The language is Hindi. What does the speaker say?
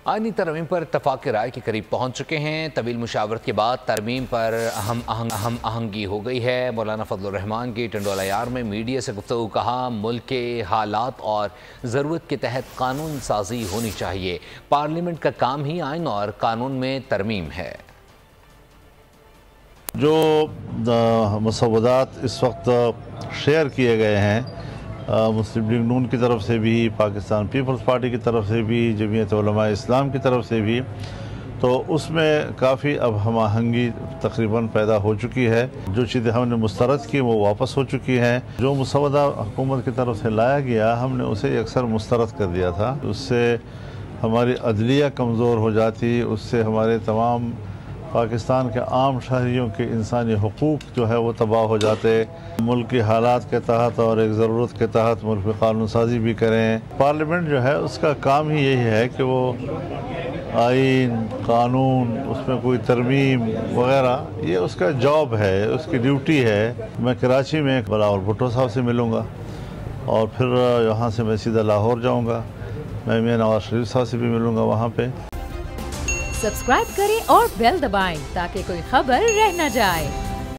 आईनी तरमीम पर इत्तफाक राय के करीब पहुँच चुके हैं। तवील मुशावरत के बाद तरमीम पर अहम आहंगी हो गई है। मौलाना फजलुर रहमान की टंडोला यार में मीडिया से गुफ्तगू कहा, मुल्क के हालात और ज़रूरत के तहत कानून साजी होनी चाहिए। पार्लियामेंट का काम ही आइन और कानून में तरमीम है। जो मसौदात इस वक्त शेयर किए गए हैं मुस्लिम लीग नून की तरफ से भी, पाकिस्तान पीपल्स पार्टी की तरफ से भी, जमीयत उलमा इस्लाम की तरफ से भी, तो उसमें काफ़ी अब हम आहंगी तकरीबन पैदा हो चुकी है। जो चीज़ें हमने मुस्तरद की वो वापस हो चुकी हैं। जो मसौदा हुकूमत की तरफ से लाया गया हमने उसे अक्सर मुस्तरद कर दिया था। उससे हमारी अदलिया कमज़ोर हो जाती, उससे हमारे तमाम पाकिस्तान के आम शहरियों के इंसानी हुकूक जो है वो तबाह हो जाते। मुल्क की हालात के तहत और एक ज़रूरत के तहत मुल्क में कानून साजी भी करें। पार्लियामेंट जो है उसका काम ही यही है कि वो आइन, कानून, उसमें कोई तरमीम वगैरह, ये उसका जॉब है, उसकी ड्यूटी है। मैं कराची में बिलावल भुट्टो साहब से मिलूँगा और फिर यहाँ से मैं सीधा लाहौर जाऊँगा। मैं मियां नवाज शरीफ साहब से भी मिलूँगा वहाँ पे। सब्सक्राइब करें और बेल दबाएं ताकि कोई खबर रह न जाए।